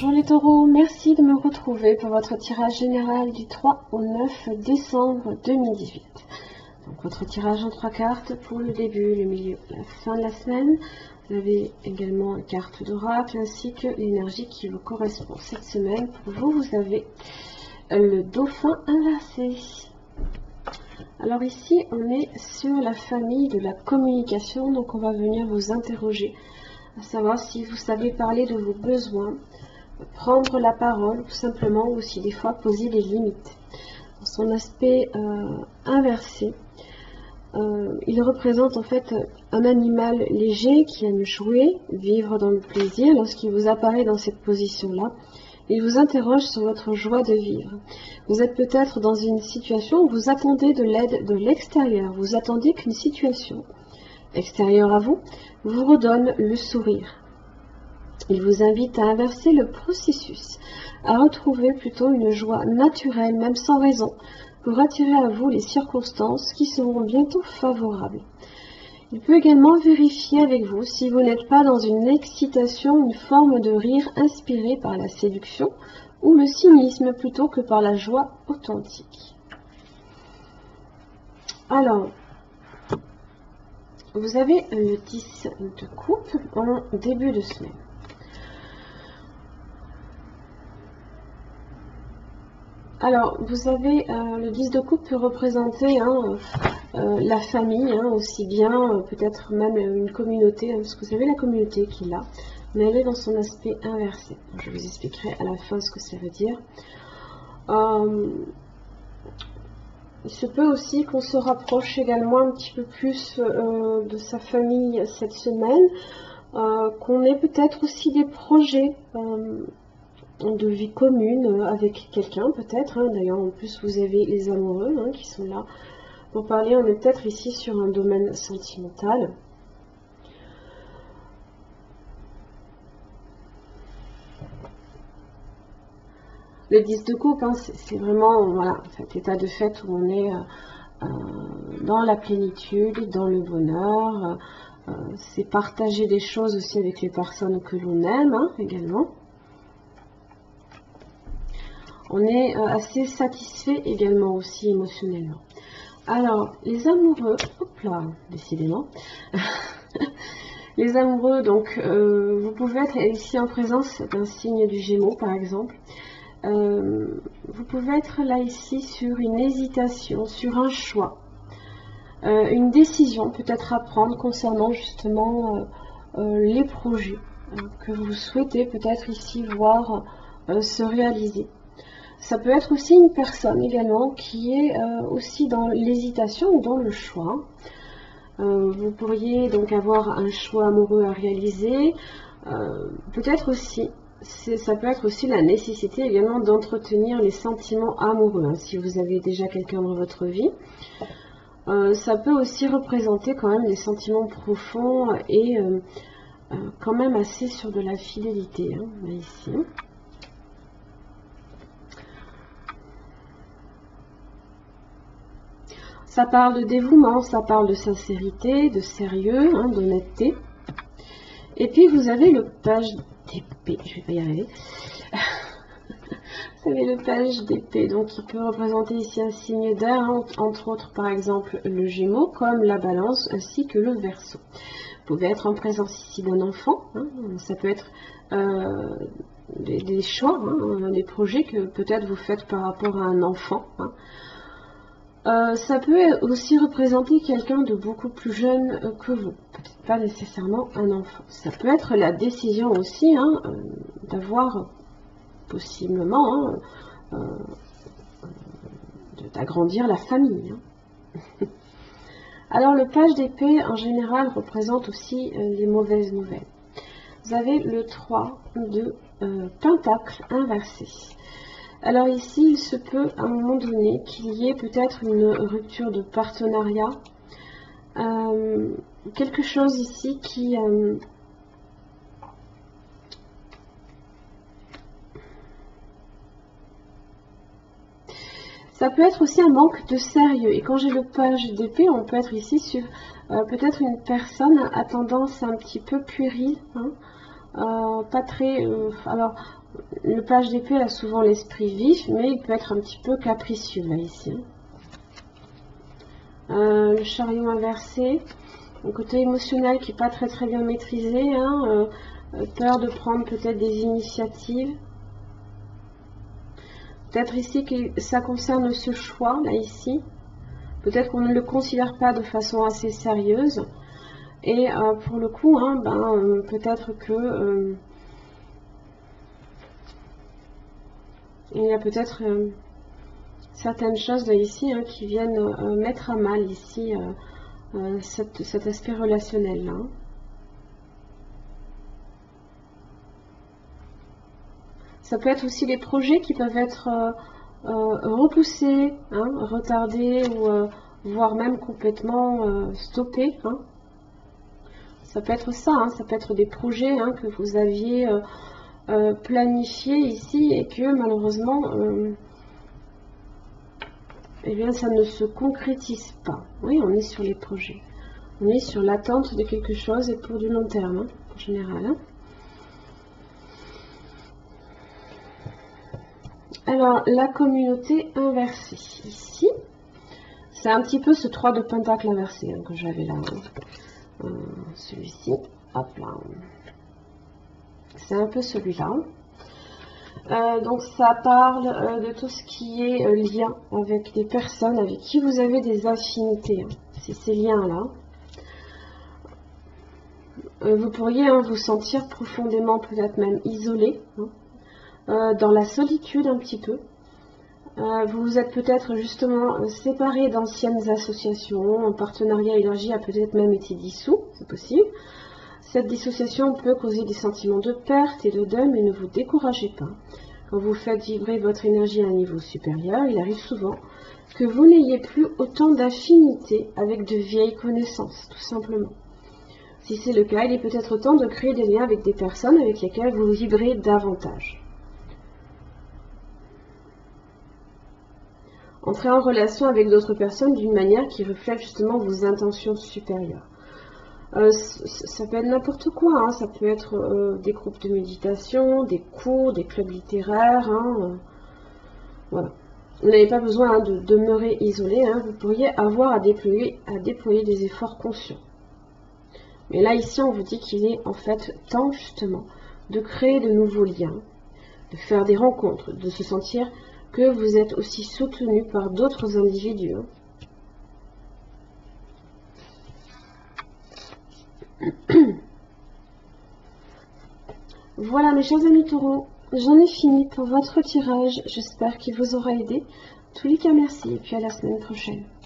Bonjour les taureaux, merci de me retrouver pour votre tirage général du 3 au 9 décembre 2018. Donc votre tirage en 3 cartes pour le début, le milieu, la fin de la semaine. Vous avez également une carte d'oracle ainsi que l'énergie qui vous correspond cette semaine. Pour vous, vous avez le dauphin inversé. Alors ici, on est sur la famille de la communication, donc on va venir vous interroger, à savoir si vous savez parler de vos besoins, prendre la parole, tout simplement, ou aussi des fois poser des limites. Dans son aspect inversé, il représente en fait un animal léger qui aime jouer, vivre dans le plaisir. Lorsqu'il vous apparaît dans cette position-là, il vous interroge sur votre joie de vivre. Vous êtes peut-être dans une situation où vous attendez de l'aide de l'extérieur. Vous attendez qu'une situation extérieure à vous vous redonne le sourire. Il vous invite à inverser le processus, à retrouver plutôt une joie naturelle, même sans raison, pour attirer à vous les circonstances qui seront bientôt favorables. Il peut également vérifier avec vous si vous n'êtes pas dans une excitation, une forme de rire inspirée par la séduction ou le cynisme plutôt que par la joie authentique. Alors, vous avez le 10 de coupe en début de semaine. Alors, vous avez le 10 de coupe peut représenter la famille, aussi bien peut-être même une communauté, parce que vous avez la communauté qui est là, mais elle est dans son aspect inversé. Je vous expliquerai à la fin ce que ça veut dire. Il se peut aussi qu'on se rapproche également un petit peu plus de sa famille cette semaine, qu'on ait peut-être aussi des projets de vie commune avec quelqu'un peut-être. D'ailleurs, en plus, vous avez les amoureux qui sont là pour parler. On est peut-être ici sur un domaine sentimental. Le 10 de coupe, c'est vraiment voilà, cet état de fait où on est dans la plénitude, dans le bonheur. C'est partager des choses aussi avec les personnes que l'on aime également. On est assez satisfait également aussi émotionnellement. Alors, les amoureux, hop là, décidément. Les amoureux, donc, vous pouvez être ici en présence d'un signe du Gémeaux, par exemple. Vous pouvez être là ici sur une hésitation, sur un choix, une décision peut-être à prendre concernant justement les projets que vous souhaitez peut-être ici voir se réaliser. Ça peut être aussi une personne également qui est aussi dans l'hésitation ou dans le choix. Vous pourriez donc avoir un choix amoureux à réaliser. Peut-être aussi, ça peut être aussi la nécessité également d'entretenir les sentiments amoureux. Si vous avez déjà quelqu'un dans votre vie, ça peut aussi représenter quand même des sentiments profonds et quand même assez sur de la fidélité. Là, ici. Ça parle de dévouement, ça parle de sincérité, de sérieux, d'honnêteté. Et puis vous avez le page d'épée, je vais pas y arriver. Vous avez le page d'épée, donc qui peut représenter ici un signe d'air, entre autres par exemple le Gémeaux, comme la Balance ainsi que le Verseau. Vous pouvez être en présence ici d'un enfant, ça peut être des choix, des projets que peut-être vous faites par rapport à un enfant. Ça peut aussi représenter quelqu'un de beaucoup plus jeune que vous, peut-être pas nécessairement un enfant. Ça peut être la décision aussi d'avoir possiblement d'agrandir la famille. Alors le page d'épée en général représente aussi les mauvaises nouvelles. Vous avez le 3 de pentacle inversé. Alors ici, il se peut à un moment donné qu'il y ait peut-être une rupture de partenariat, quelque chose ici qui ça peut être aussi un manque de sérieux. Et quand j'ai le page d'épée, on peut être ici sur peut-être une personne à tendance un petit peu puérile, pas très... alors, le page d'épée a souvent l'esprit vif, mais il peut être un petit peu capricieux, là, ici. Le chariot inversé, un côté émotionnel qui n'est pas très très bien maîtrisé, hein, peur de prendre peut-être des initiatives. Peut-être ici que ça concerne ce choix, là, ici. Peut-être qu'on ne le considère pas de façon assez sérieuse. Et pour le coup, hein, peut-être que il y a peut-être certaines choses là ici hein, qui viennent mettre à mal ici cet aspect relationnel là. Ça peut être aussi des projets qui peuvent être repoussés, hein, retardés ou voire même complètement stoppés. Hein. Ça peut être ça, hein, ça peut être des projets hein, que vous aviez planifiés ici et que malheureusement eh bien, ça ne se concrétise pas. Oui, on est sur les projets. On est sur l'attente de quelque chose et pour du long terme, hein, en général. Hein. Alors, la communauté inversée. Ici, c'est un petit peu ce 3 de pentacle inversé hein, que j'avais là. Hein. Celui-ci. Hop là. C'est un peu celui-là. Donc ça parle de tout ce qui est lien avec des personnes avec qui vous avez des affinités. Hein. C'est ces liens-là. Vous pourriez hein, vous sentir profondément, peut-être même isolé, hein, dans la solitude un petit peu. Vous vous êtes peut-être justement séparé d'anciennes associations, un partenariat élargi a peut-être même été dissous, c'est possible. Cette dissociation peut causer des sentiments de perte et de deuil, mais ne vous découragez pas. Quand vous faites vibrer votre énergie à un niveau supérieur, il arrive souvent que vous n'ayez plus autant d'affinité avec de vieilles connaissances, tout simplement. Si c'est le cas, il est peut-être temps de créer des liens avec des personnes avec lesquelles vous vibrez davantage. Entrez en relation avec d'autres personnes d'une manière qui reflète justement vos intentions supérieures. Ça peut être n'importe quoi, hein. Ça peut être des groupes de méditation, des cours, des clubs littéraires. Hein, voilà. Vous n'avez pas besoin hein, de demeurer isolé, hein. Vous pourriez avoir à déployer des efforts conscients. Mais là, ici, on vous dit qu'il est en fait temps justement de créer de nouveaux liens, de faire des rencontres, de se sentir que vous êtes aussi soutenu par d'autres individus. Hein. Voilà mes chers amis taureaux, j'en ai fini pour votre tirage, j'espère qu'il vous aura aidé. En tous les cas merci et puis à la semaine prochaine.